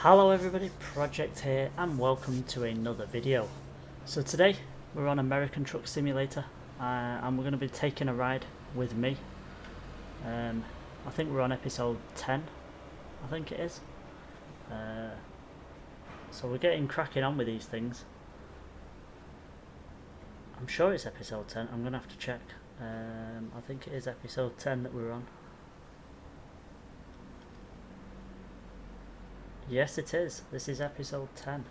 Hello everybody, Project here and welcome to another video. So today we're on American Truck Simulator and we're going to be taking a ride with me. I think we're on episode 10, I think it is. So we're getting cracking on with these things. I'm sure it's episode 10, I'm going to have to check. I think it is episode 10 that we're on. Yes it is, this is episode 10.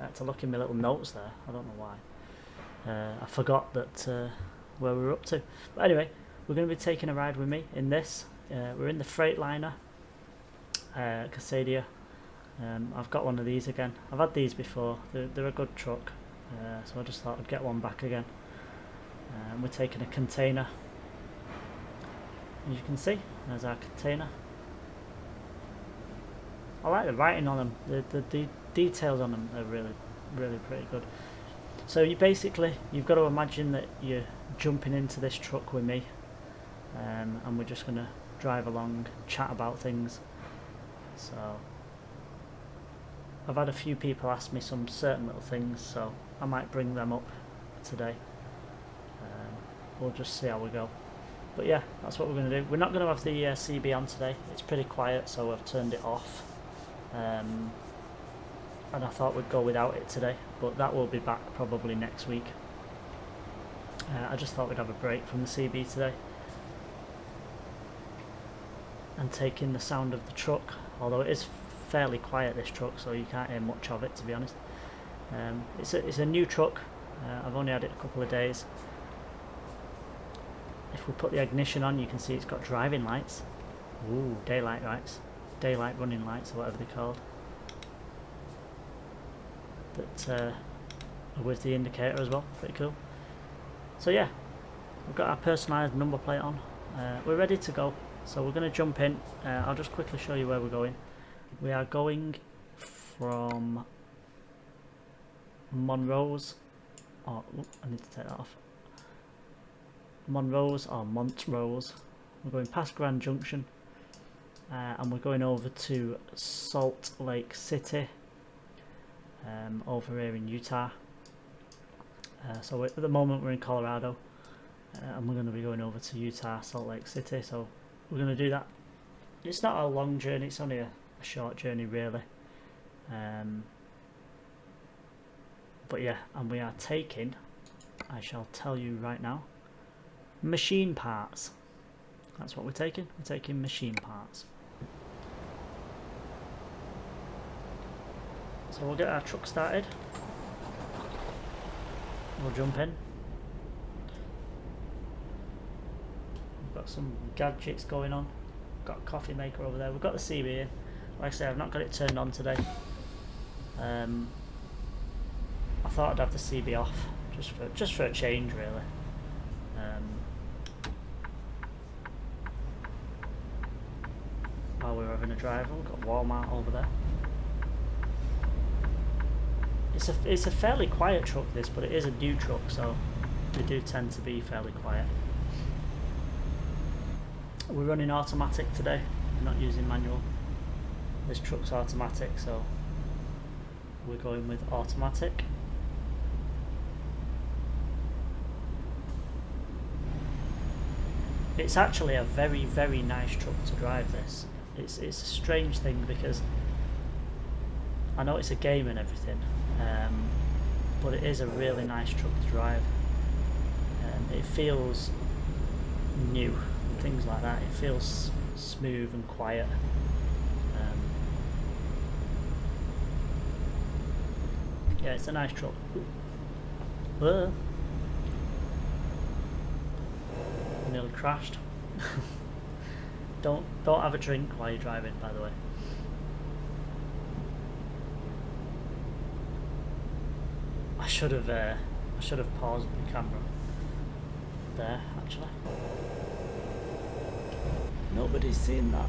I had to look in my little notes there, I don't know why. I forgot that where we were up to. But anyway, we're going to be taking a ride with me in this. We're in the Freightliner, Cascadia. I've got one of these again. I've had these before, they're a good truck. So I just thought I'd get one back again. We're taking a container. As you can see, there's our container. I like the writing on them, the details on them are really pretty good. So you've got to imagine that you're jumping into this truck with me, and we're just going to drive along, chat about things. So I've had a few people ask me some certain little things, so I might bring them up today. We'll just see how we go. But yeah, that's what we're going to do. We're not going to have the CB on today, it's pretty quiet, so I've turned it off. And I thought we'd go without it today, but that will be back probably next week. I just thought we'd have a break from the CB today and take in the sound of the truck, although it is fairly quiet, this truck, so you can't hear much of it, to be honest. It's a new truck. I've only had it a couple of days. If we put the ignition on, you can see it's got driving lights. Ooh, daylight lights. Daylight running lights, or whatever they're called, that are with the indicator as well. Pretty cool. So yeah, we've got our personalised number plate on. We're ready to go, so we're going to jump in. I'll just quickly show you where we're going. We are going from Montrose, I need to take that off. Montrose or Montrose. We're going past Grand Junction. And we're going over to Salt Lake City, over here in Utah. So at the moment we're in Colorado, and we're going to be going over to Utah, Salt Lake City. So we're going to do that. It's not a long journey, it's only a short journey really. But yeah, and we are taking, I shall tell you right now, machine parts. That's what we're taking. We're taking machine parts. So we'll get our truck started. We'll jump in. We've got some gadgets going on. Got a coffee maker over there. We've got the CB in. Like I say, I've not got it turned on today. I thought I'd have the CB off just for a change, really. While we're having a drive, we've got Walmart over there. It's a fairly quiet truck, this, but it is a new truck, so they do tend to be fairly quiet. We're running automatic today, we're not using manual. This truck's automatic, so we're going with automatic. It's actually a very nice truck to drive, this. It's a strange thing because I know it's a game and everything, but it is a really nice truck to drive. It feels new and things like that. It feels smooth and quiet. Yeah, it's a nice truck. Whoa. Nearly crashed. Don't have a drink while you're driving, by the way. I should have paused the camera there, actually. Nobody's seen that.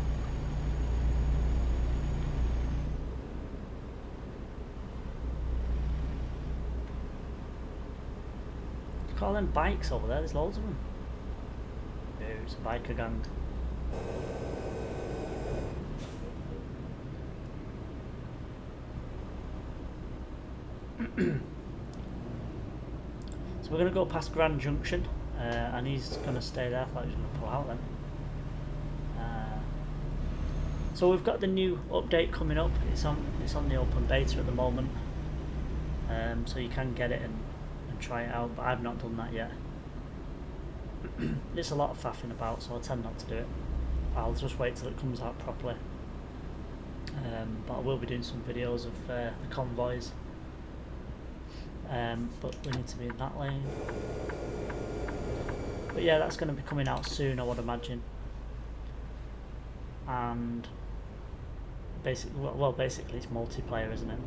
Look at all them bikes over there, there's loads of them. There's a biker gang. So we're going to go past Grand Junction, and he's going to stay there. I thought he was going to pull out then. So we've got the new update coming up. It's on the open beta at the moment, so you can get it and try it out, but I've not done that yet. It's a lot of faffing about, so I tend not to do it. I'll just wait till it comes out properly. But I will be doing some videos of the convoys. But we need to be in that lane. But yeah, that's going to be coming out soon, I would imagine. And basically it's multiplayer, isn't it?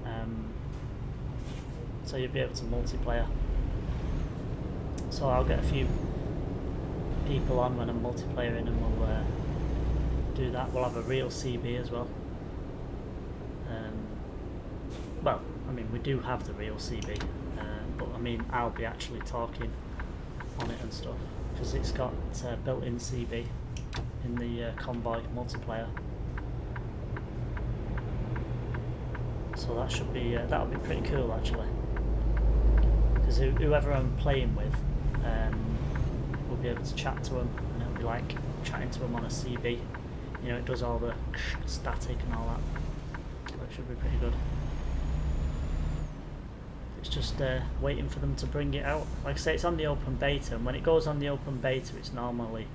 So you'll be able to multiplayer. So I'll get a few people on when I'm multiplayering, and we'll do that. We'll have a real CB as well. Well, I mean, we do have the real CB, but I mean, I'll be actually talking on it and stuff, because it's got built-in CB in the convoy multiplayer. So that should be that'll be pretty cool actually, because whoever I'm playing with will be able to chat to them, and it'll be like chatting to them on a CB. You know, it does all the static and all that, so it should be pretty good. It's just waiting for them to bring it out. Like I say, it's on the open beta, and when it goes on the open beta, it's normally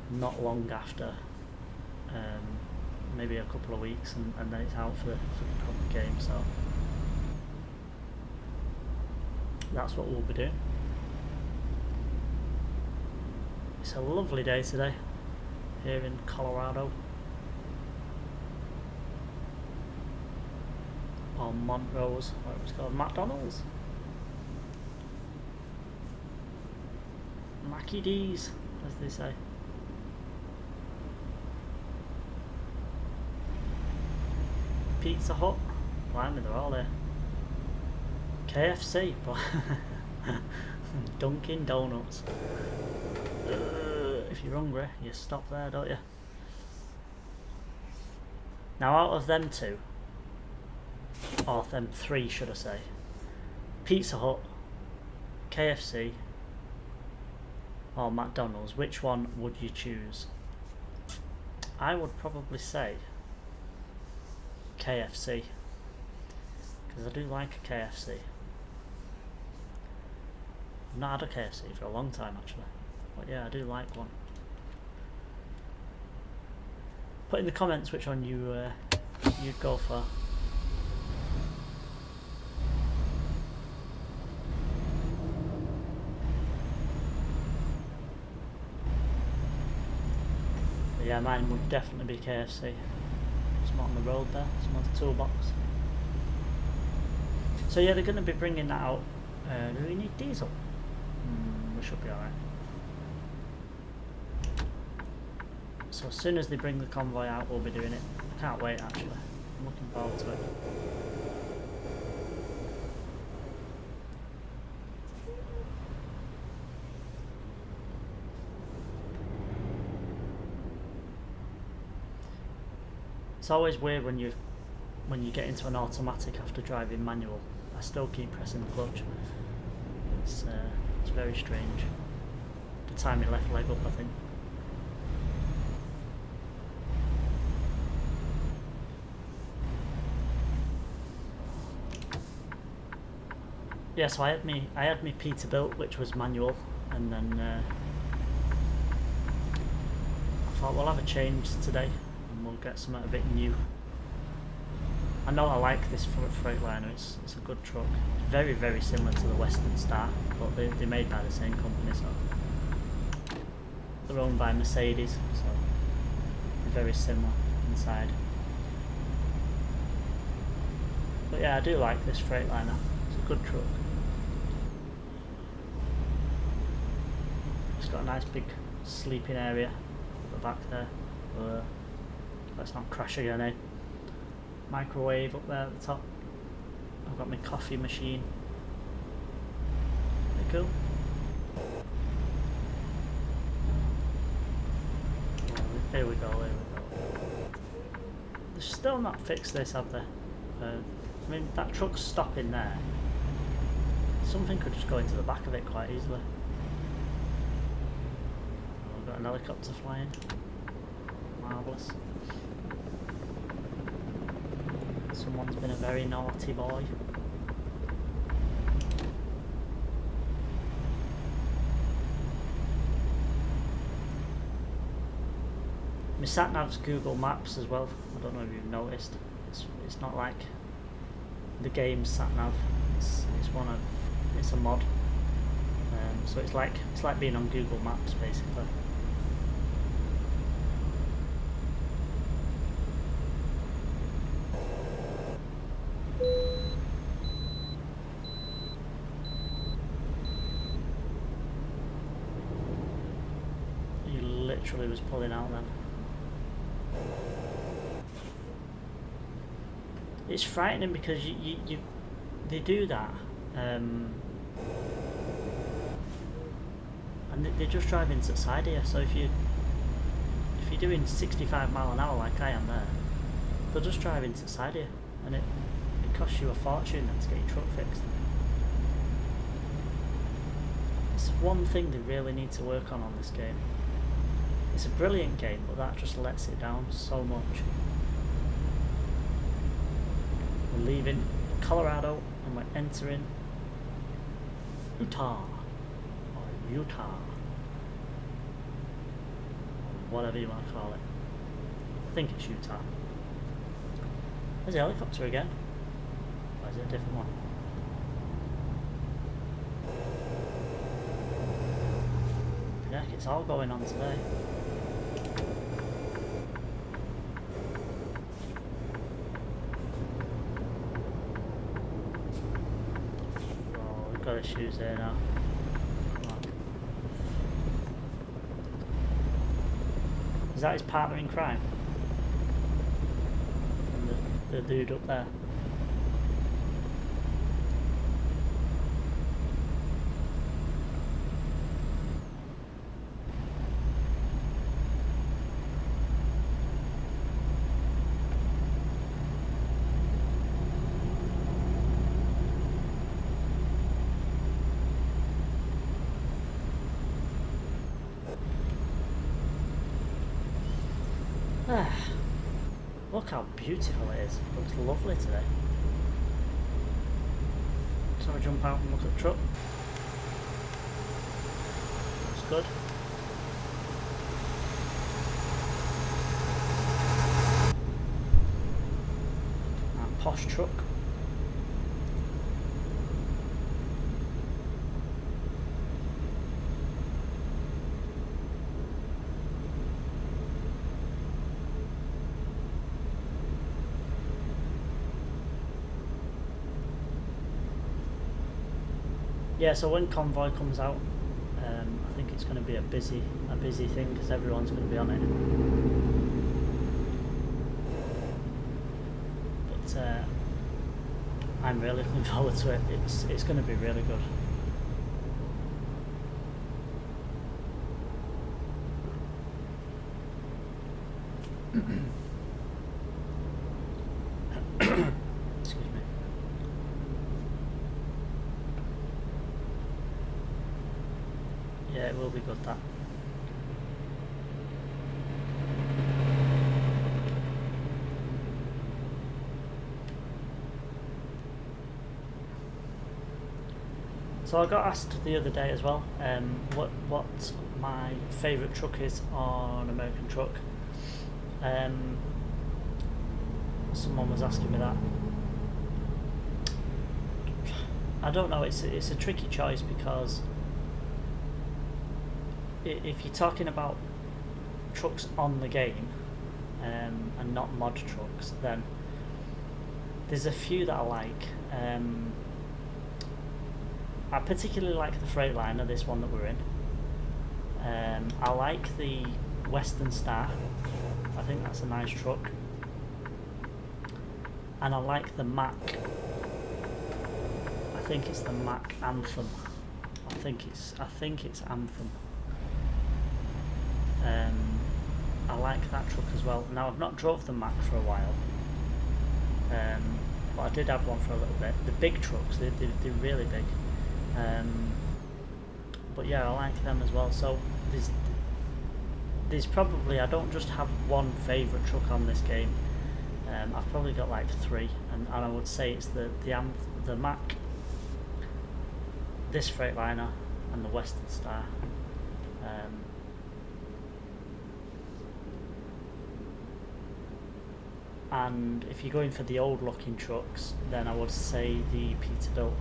not long after, maybe a couple of weeks, and then it's out for the proper game. So that's what we'll be doing. It's a lovely day today here in Colorado, or Montrose, whatever it's called, McDonald's, Mackie D's, as they say. Pizza Hut, blimey, they're all there. KFC, Dunkin' Donuts. If you're hungry, you stop there, don't you? Now, out of them two, or them three, should I say, Pizza Hut, KFC, or McDonald's, which one would you choose? I would probably say KFC, because I do like a KFC. I've not had a KFC for a long time actually, but yeah, I do like one. Put in the comments which one you'd go for. But yeah, mine would definitely be KFC. Some on the road there, some on the toolbox. So yeah, they're going to be bringing that out. Do we need diesel? We should be alright. So as soon as they bring the convoy out, we'll be doing it. I can't wait actually. I'm looking forward to it. It's always weird when you get into an automatic after driving manual. I still keep pressing the clutch. It's very strange. The time your left leg up, I think. Yeah, so I had me Peterbilt, which was manual, and then I thought we'll have a change today and we'll get something a bit new. I know I like this Freightliner, it's a good truck. It's very, very similar to the Western Star, but they're made by the same company, so they're owned by Mercedes, so they're very similar inside. But yeah, I do like this Freightliner, it's a good truck. It's got a nice big sleeping area at the back there. Let's not crash again, eh? Microwave up there at the top. I've got my coffee machine. Pretty cool. Here we go, here we go. They've still not fixed this, have they? I mean, that truck's stopping there. Something could just go into the back of it quite easily. Oh, we've got an helicopter flying. Marvellous. Someone's been a very naughty boy. My sat-nav's Google Maps as well. I don't know if you've noticed. It's not like the game's sat-nav. It's a mod. So it's like being on Google Maps basically. He literally was pulling out then. It's frightening because they do that, and they just drive into the side here. So if you're doing 65 mile an hour like I am there, they'll just drive into the side here, and it costs you a fortune then to get your truck fixed. It's one thing they really need to work on this game. It's a brilliant game, but that just lets it down so much. We're leaving Colorado and we're entering Utah, or Utah, or whatever you want to call it. I think it's Utah. There's a helicopter again. Or is it a different one? Heck, it's all going on today. Got issues there now. Come on. Is that his partner in crime? And the dude up there. Look how beautiful it is. It looks lovely today. Just have a jump out and look at the truck. Looks good. That posh truck. Yeah, so when Convoy comes out, I think it's going to be a busy thing because everyone's going to be on it. But I'm really looking forward to it. It's going to be really good. Yeah, it will be good, that. So I got asked the other day as well, what my favourite truck is on American Truck. Someone was asking me that. I don't know. It's a tricky choice because if you're talking about trucks on the game and not mod trucks, then there's a few that I like. I particularly like the Freightliner, this one that we're in. I like the Western Star. I think that's a nice truck. And I like the Mack. I think it's the Mack Anthem. I think it's Anthem. I like that truck as well. Now I've not drove the Mack for a while, but I did have one for a little bit. The big trucks, they're really big. But yeah, I like them as well. So there's probably, I don't just have one favourite truck on this game. I've probably got like 3, and I would say it's the Mack, this Freightliner, and the Western Star. And if you're going for the old looking trucks, then I would say the Peterbilt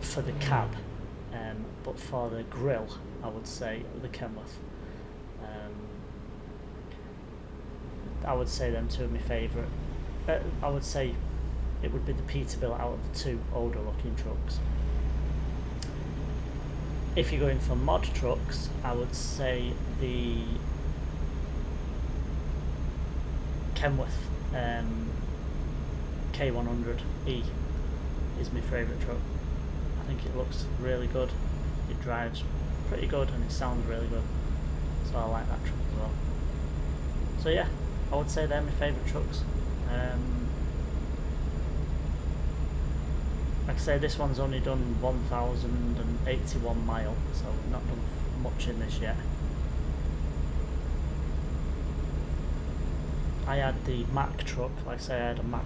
for the cab, but for the grille I would say the Kenworth. I would say them two are my favourite. I would say it would be the Peterbilt out of the 2 older looking trucks. If you're going for mod trucks, I would say the Kenworth K100E is my favourite truck. I think it looks really good, it drives pretty good, and it sounds really good, so I like that truck as well. So yeah, I would say they're my favourite trucks. Like I say, this one's only done 1,081 miles, so we've not done much in this yet. I had the Mack truck, like I say, I had a Mack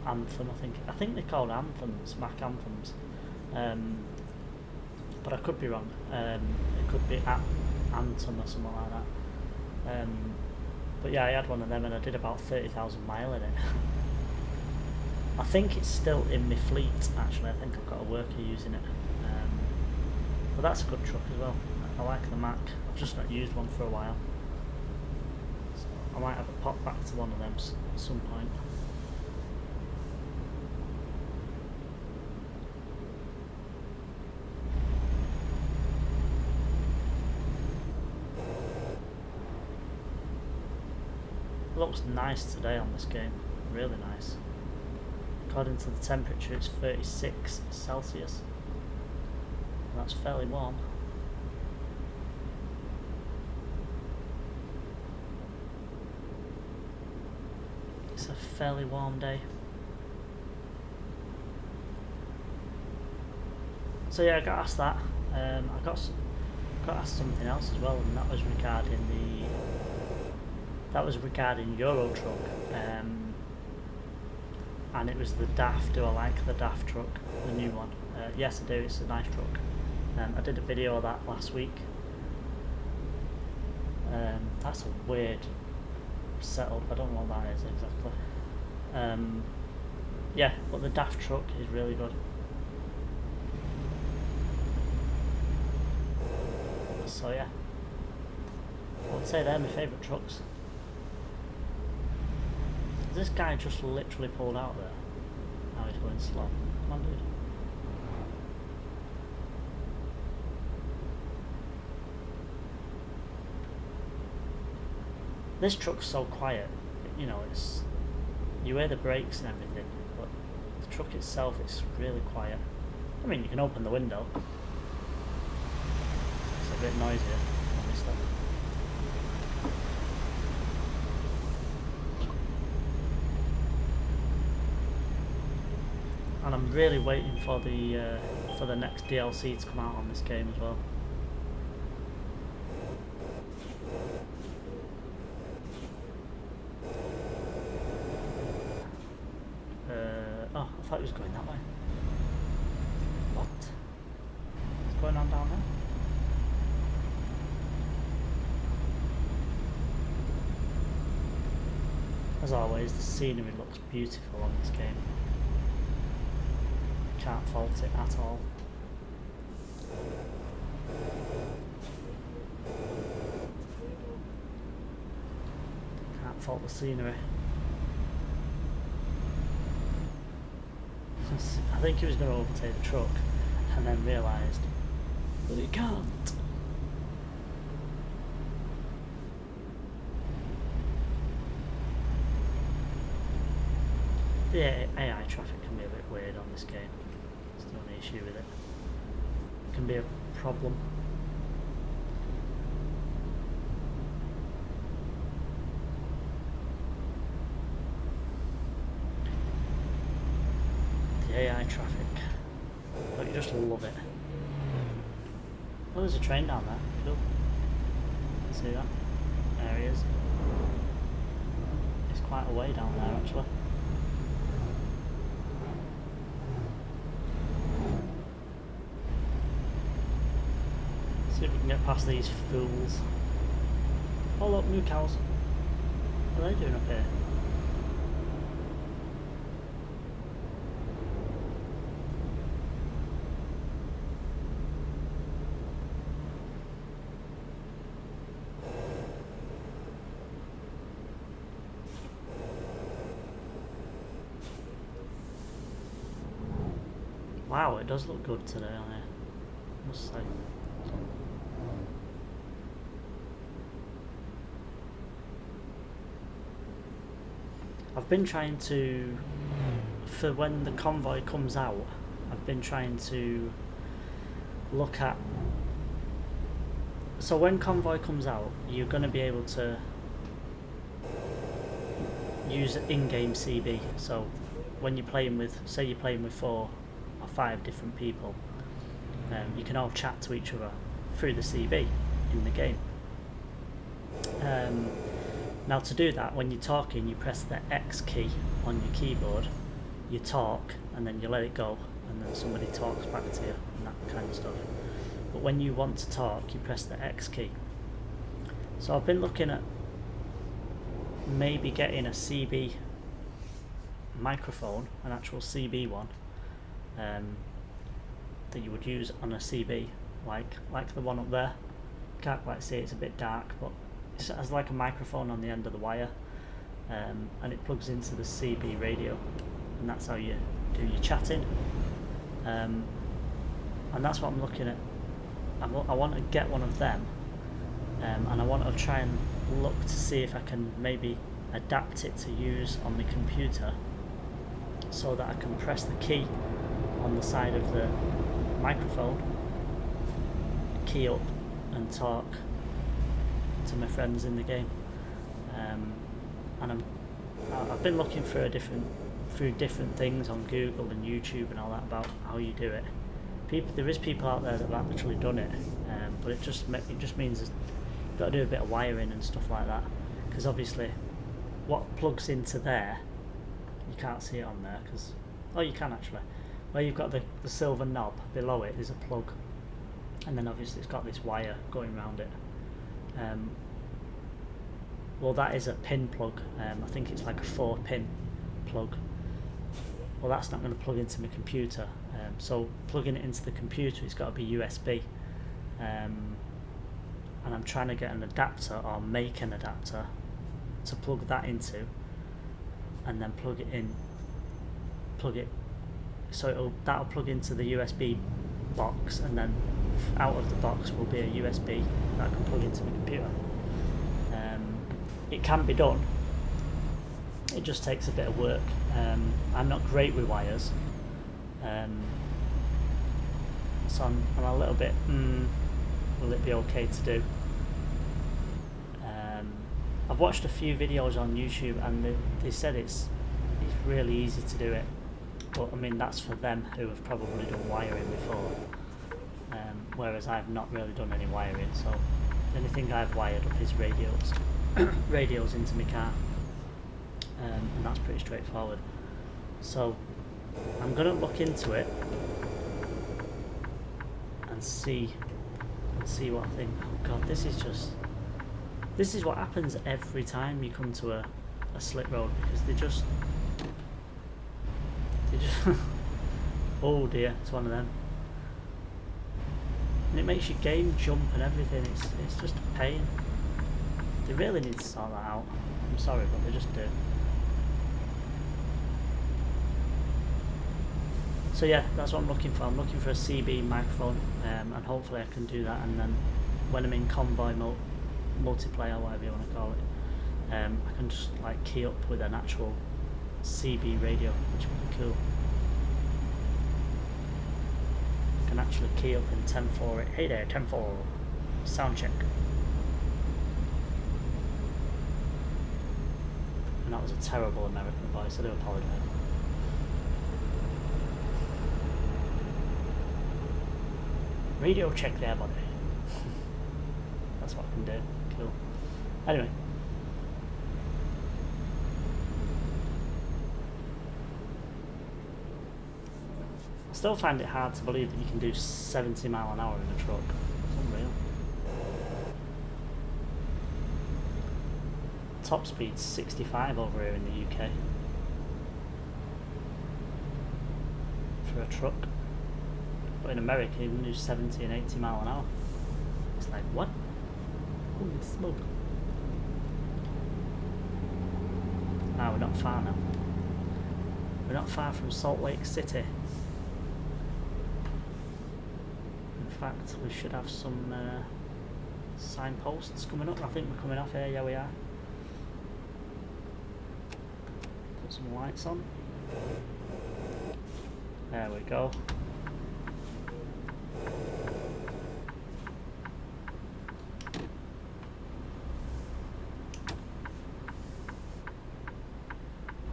Anthem, I think they're called Anthems, Mack Anthems, but I could be wrong. It could be Anthem or something like that. But yeah, I had one of them and I did about 30,000 miles in it. I think it's still in my fleet actually. I think I've got a worker using it, but that's a good truck as well. I like the Mack. I've just not used one for a while, so I might have a pop back to one of them at some point. It looks nice today on this game, really nice. According to the temperature, it's 36 Celsius. That's fairly warm. It's a fairly warm day. So yeah, I got asked that. I got asked something else as well, and that was regarding Euro Truck. And it was the DAF. Do I like the DAF truck, the new one? Yes, I do. It's a nice truck. I did a video of that last week. That's a weird setup. I don't know what that is exactly. Yeah, but the DAF truck is really good. So yeah, I would say they're my favourite trucks. This guy just literally pulled out there. Now he's going slow. Come on, dude. This truck's so quiet. You know, you hear the brakes and everything, but the truck itself is really quiet. I mean, you can open the window. It's a bit noisier, obviously. And I'm really waiting for the next DLC to come out on this game as well. Oh, I thought it was going that way. What? What's going on down there? As always, the scenery looks beautiful on this game. Can't fault it at all. Can't fault the scenery. I think he was going to overtake the truck and then realised that he can't. The AI traffic can be a bit weird on this game. There's the only issue with it. It can be a problem. The AI traffic. But you just love it. Oh, there's a train down there. Cool. See that? There he is. It's quite a way down there actually. See if we can get past these fools. Oh look, new cows. What are they doing up here? Wow, it does look good today on here, I must say. I've been trying to, for when the convoy comes out, I've been trying to look at, so when convoy comes out, you're going to be able to use in-game CB. So when you're playing with, say you're playing with 4 or 5 different people, you can all chat to each other through the CB in the game. Now to do that, when you're talking, you press the X key on your keyboard, you talk, and then you let it go, and then somebody talks back to you, and that kind of stuff. But when you want to talk, you press the X key. So I've been looking at maybe getting a CB microphone, an actual CB one, that you would use on a CB, like the one up there. Can't quite see it, it's a bit dark, but it has like a microphone on the end of the wire, and it plugs into the CB radio, and that's how you do your chatting. And that's what I'm looking at. I want to get one of them, and I want to try and look to see if I can maybe adapt it to use on the computer, so that I can press the key on the side of the microphone, key up, and talk to my friends in the game. And I've been looking through different things on Google and YouTube and all that about how you do it. There is people out there that have actually done it, but it just means you've got to do a bit of wiring and stuff like that, because obviously what plugs into there, you can't see it on there, because, oh, you can actually, where you've got the silver knob below it, there's a plug, and then obviously it's got this wire going around it. Well, that is a pin plug. I think it's like a 4-pin plug. Well, that's not going to plug into my computer, so plugging it into the computer, it's got to be USB, and I'm trying to get an adapter, or make an adapter to plug that into, and then plug it so that'll plug into the USB box, and then out of the box will be a USB that I can plug into my computer. It can be done, it just takes a bit of work. I'm not great with wires, so I'm a little bit, will it be okay to do? I've watched a few videos on YouTube, and they said it's really easy to do it, but I mean that's for them who have probably done wiring before, whereas I've not really done any wiring, so the only thing I've wired up is radios into my car, and that's pretty straightforward. So I'm going to look into it and see what I think. Oh god, this is what happens every time you come to a slick road, because they just oh dear, it's one of them, and it makes your game jump and everything. It's just a pain. They really need to sort that out. I'm sorry, but they just do. So yeah, that's what I'm looking for. I'm looking for a CB microphone, and hopefully I can do that, and then when I'm in convoy multiplayer, whatever you want to call it, I can just like key up with an actual CB radio, which would be cool. I can actually key up in 10.4. Hey there, 10.4. Sound check. And that was a terrible American voice, I do apologise. Radio check there, buddy. That's what I can do. Cool. Anyway. I still find it hard to believe that you can do 70 mile an hour in a truck. It's unreal. Top speed's 65 over here in the UK. For a truck. But in America you can do 70 and 80 mile an hour. It's like, what? Holy smoke. Ah, we're not far now. We're not far from Salt Lake City. In fact, we should have some signposts coming up. I think we're coming off here. Yeah, we are. Put some lights on. There we go.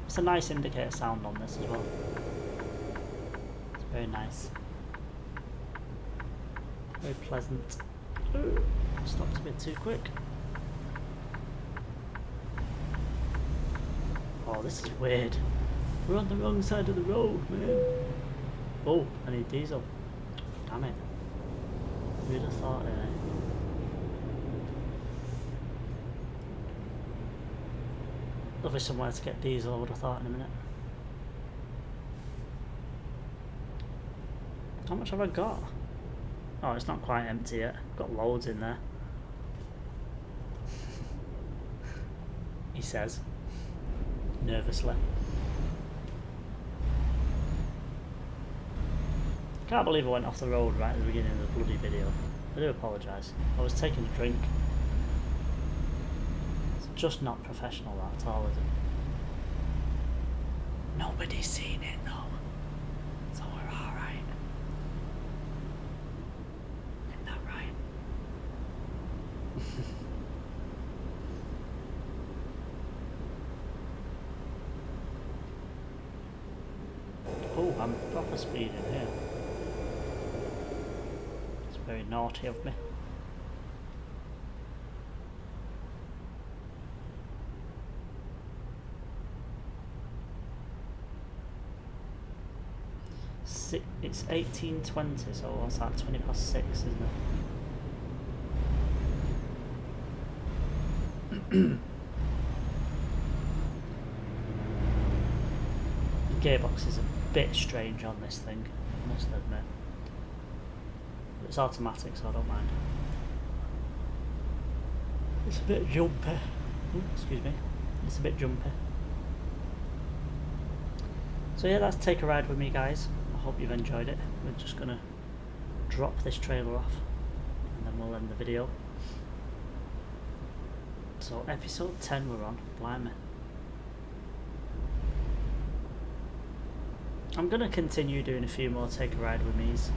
It's a nice indicator sound on this as well. It's very nice. Very pleasant. Ooh, stopped a bit too quick. Oh, this is weird. We're on the wrong side of the road, man. Oh, I need diesel. Damn it. Who'd have thought it, eh? Lovely somewhere to get diesel, I would have thought in a minute. How much have I got? Oh, it's not quite empty yet. I've got loads in there. He says, nervously. Can't believe I went off the road right at the beginning of the bloody video. I do apologise. I was taking a drink. It's just not professional that at all, is it? Nobody's seen it though. So we're alright. Isn't that right? Oh, I'm proper speeding here. It's very naughty of me. It's 18:20, so what's that? 20 past 6, isn't it? The gearbox is a bit strange on this thing, I must admit. But it's automatic, so I don't mind. It's a bit jumpy. Ooh, excuse me. It's a bit jumpy. So yeah, that's Take a Ride with me, guys. I hope you've enjoyed it. We're just going to drop this trailer off and then we'll end the video. So episode 10 we're on, blimey. I'm going to continue doing a few more Take a Ride with me's.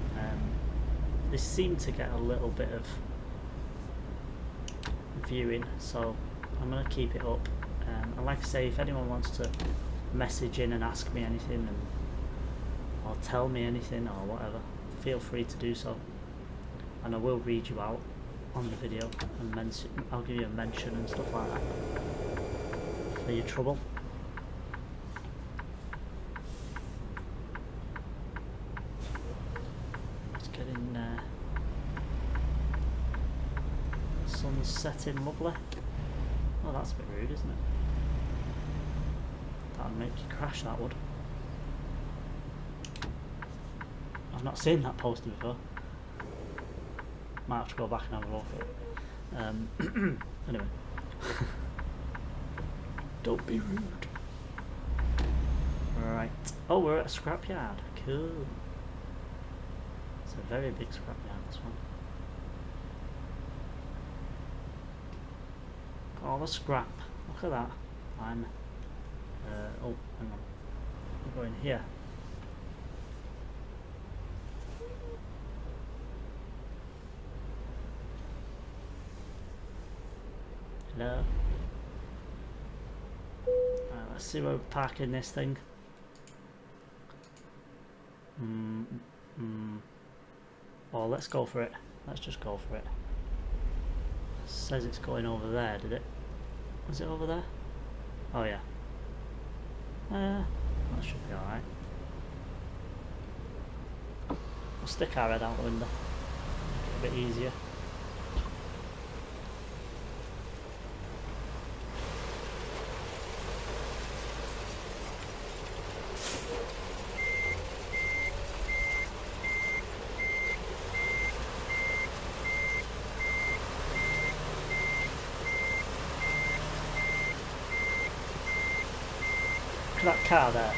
They seem to get a little bit of viewing, so I'm going to keep it up. And like I say, if anyone wants to message in and ask me anything or tell me anything or whatever, feel free to do so, and I will read you out on the video and I'll give you a mention and stuff like that for your trouble. It's getting sun's setting lovely. Oh, that's a bit rude, isn't it? That'd make you crash, that would. I've not seen that poster before. Might have to go back and have a look at it. Anyway. Don't be rude. Right. Oh, we're at a scrapyard. Cool. It's a very big scrapyard, this one. All the scrap. Look at that. Fine. Oh, hang on. We'll go in here. Hello. Let's see where we're parking this thing. Or let's go for it. Let's just go for it. It says it's going over there, did it? Was it over there? Oh yeah. That should be alright. We'll stick our head out the window. Make it a bit easier. Look at that car there.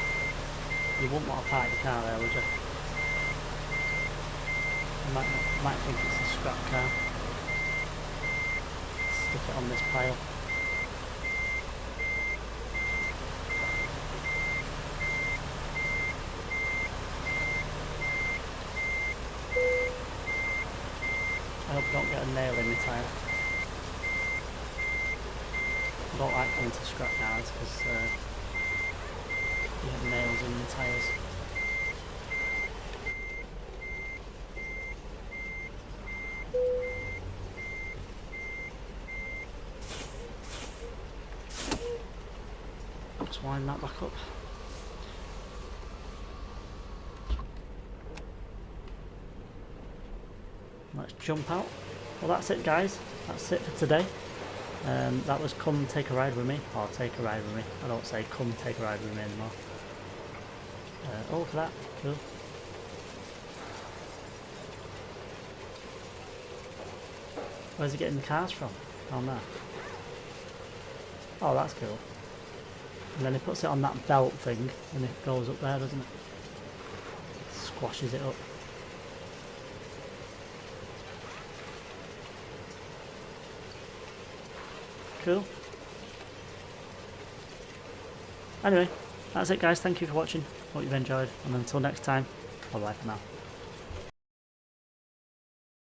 You wouldn't want to park your car there, would you? You might think it's a scrap car. Stick it on this pile. I hope I don't get a nail in my tyre. I don't like coming to scrap yards because you have nails in the tyres. Just wind that back up. Let's jump out. Well, that's it, guys. That's it for today. That was come take a ride with me, or take a ride with me. I don't say come take a ride with me anymore. Oh, look at that. Cool. Where's he getting the cars from? Down there. Oh, that's cool. And then he puts it on that belt thing and it goes up there, doesn't it? Squashes it up. Cool. Anyway, that's it guys, thank you for watching, hope you've enjoyed, and until next time, bye bye for now.